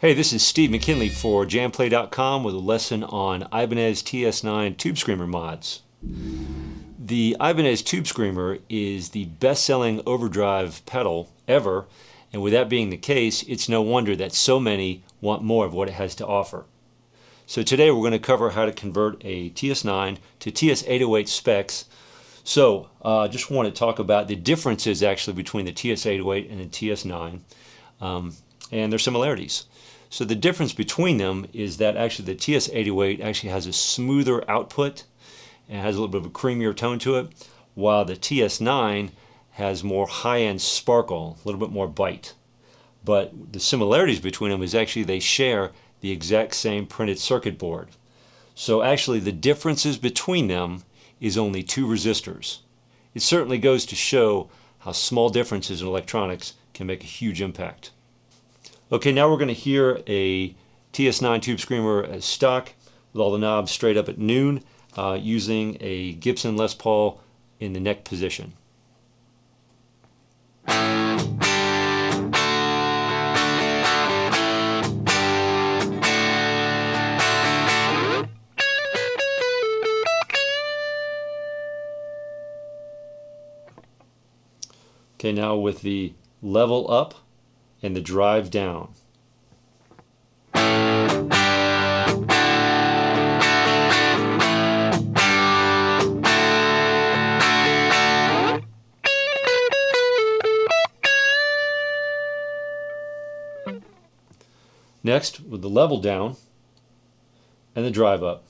Hey, this is Steve McKinley for JamPlay.com with a lesson on Ibanez TS9 Tube Screamer mods. The Ibanez Tube Screamer is the best-selling overdrive pedal ever, and with that being the case, it's no wonder that so many want more of what it has to offer. So today we're going to cover how to convert a TS9 to TS808 specs. So just want to talk about the differences actually between the TS808 and the TS9 and their similarities. So the difference between them is that actually the TS808 actually has a smoother output and has a little bit of a creamier tone to it, while the TS9 has more high-end sparkle, a little bit more bite. But the similarities between them is actually they share the exact same printed circuit board. So actually the differences between them is only 2 resistors. It certainly goes to show how small differences in electronics can make a huge impact. Okay, now we're going to hear a TS9 Tube Screamer as stock with all the knobs straight up at noon using a Gibson Les Paul in the neck position. Okay, now with the level up and the drive down. Next, with the level down and the drive up.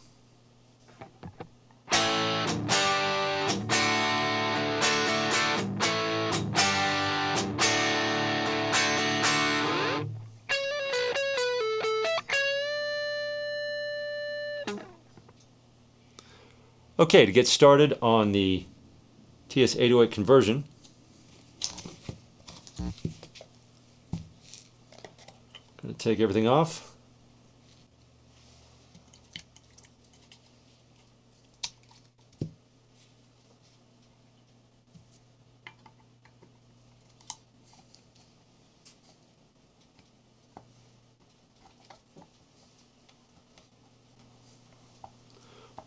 Okay, to get started on the TS808 conversion, I'm going to take everything off.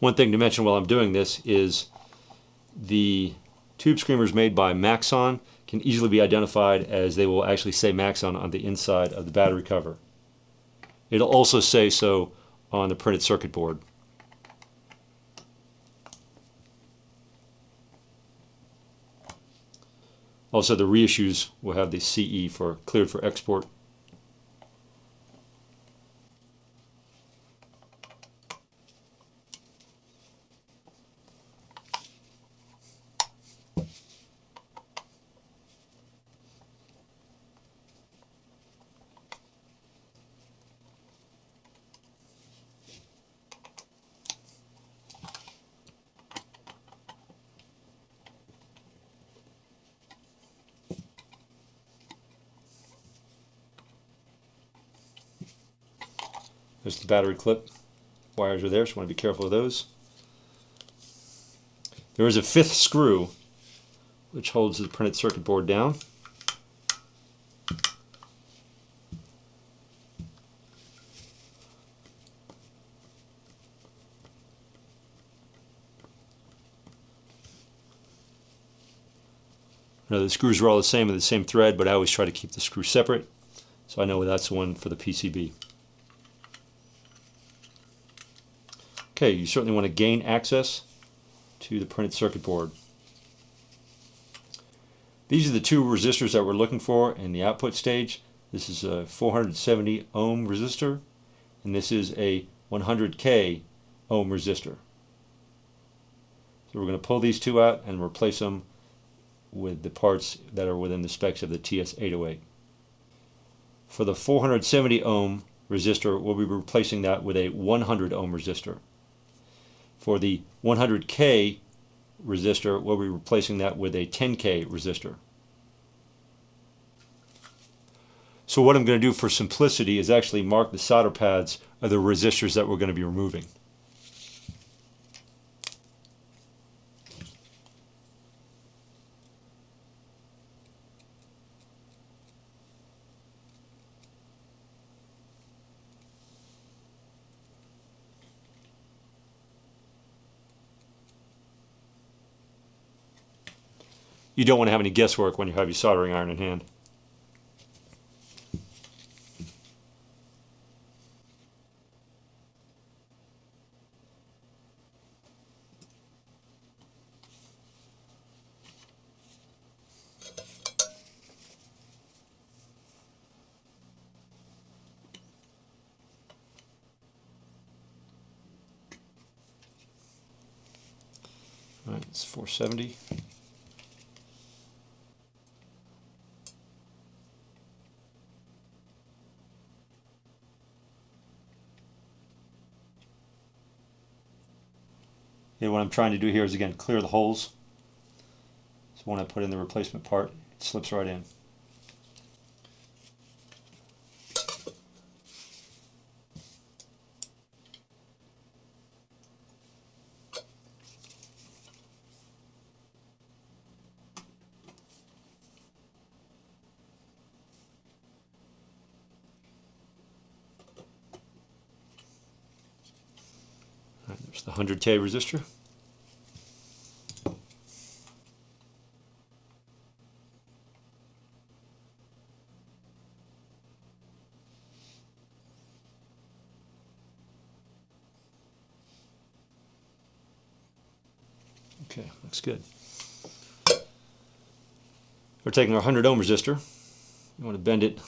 One thing to mention while I'm doing this is the tube screamers made by Maxon can easily be identified as they will actually say Maxon on the inside of the battery cover. It'll also say so on the printed circuit board. Also, the reissues will have the CE for cleared for export. There's the battery clip. Wires are there, so you want to be careful of those. There is a 5th screw which holds the printed circuit board down. Now, the screws are all the same with the same thread, but I always try to keep the screw separate, so I know that's the one for the PCB. Okay, you certainly want to gain access to the printed circuit board. These are the 2 resistors that we're looking for in the output stage. This is a 470 ohm resistor, and this is a 100K ohm resistor. So we're going to pull these 2 out and replace them with the parts that are within the specs of the TS808. For the 470 ohm resistor, we'll be replacing that with a 100 ohm resistor. For the 100K resistor, we'll be replacing that with a 10K resistor. So what I'm going to do for simplicity is actually mark the solder pads of the resistors that we're going to be removing. You don't want to have any guesswork when you have your soldering iron in hand. All right, it's 470. And what I'm trying to do here is, again, clear the holes. So when I put in the replacement part, it slips right in. All right, there's the 100K resistor. Okay, looks good. We're taking our 100 ohm resistor. You want to bend it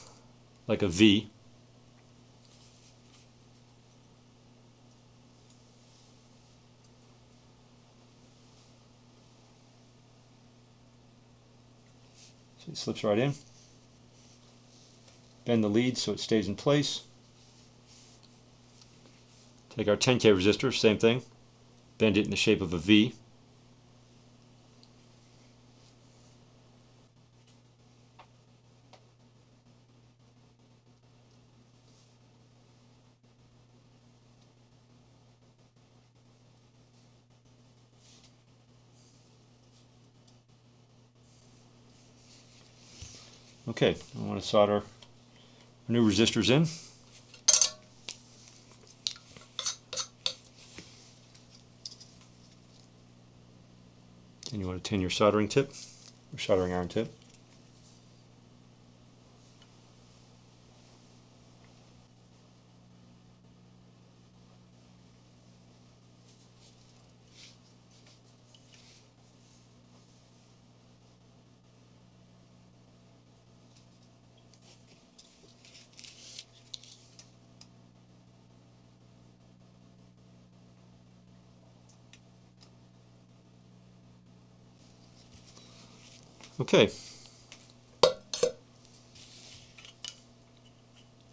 like a V. So it slips right in. Bend the lead so it stays in place. Take our 10K resistor, same thing. Bend it in the shape of a V. Okay, I want to solder our new resistors in. And you want to tin your soldering tip, or soldering iron tip. Okay.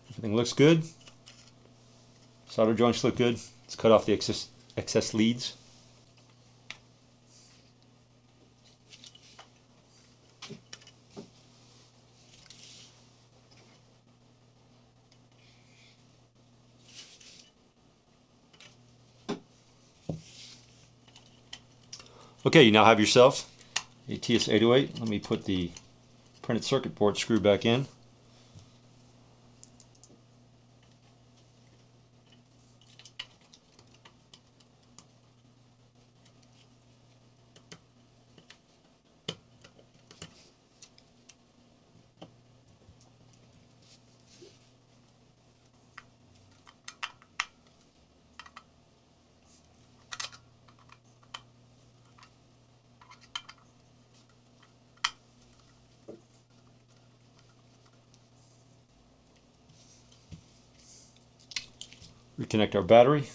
Everything looks good. Solder joints look good. Let's cut off the excess leads. Okay, you now have yourself a TS808. Let me put the printed circuit board screw back in. Reconnect our battery.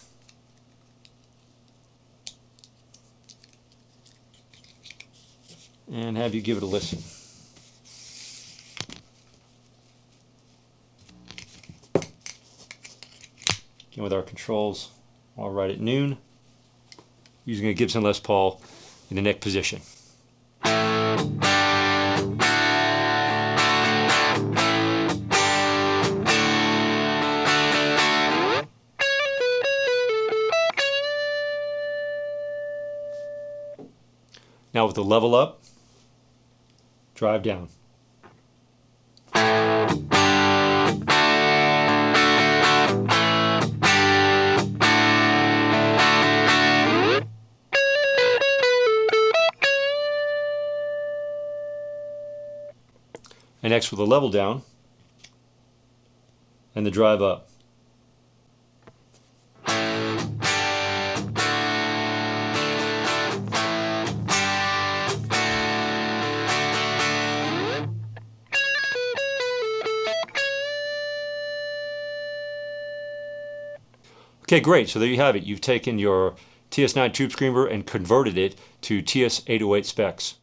And have you give it a listen. Again, with our controls all right at noon, using a Gibson Les Paul in the neck position. Now with the level up, drive down. And next with the level down and the drive up. Okay, great. So there you have it. You've taken your TS9 tube screamer and converted it to TS808 specs.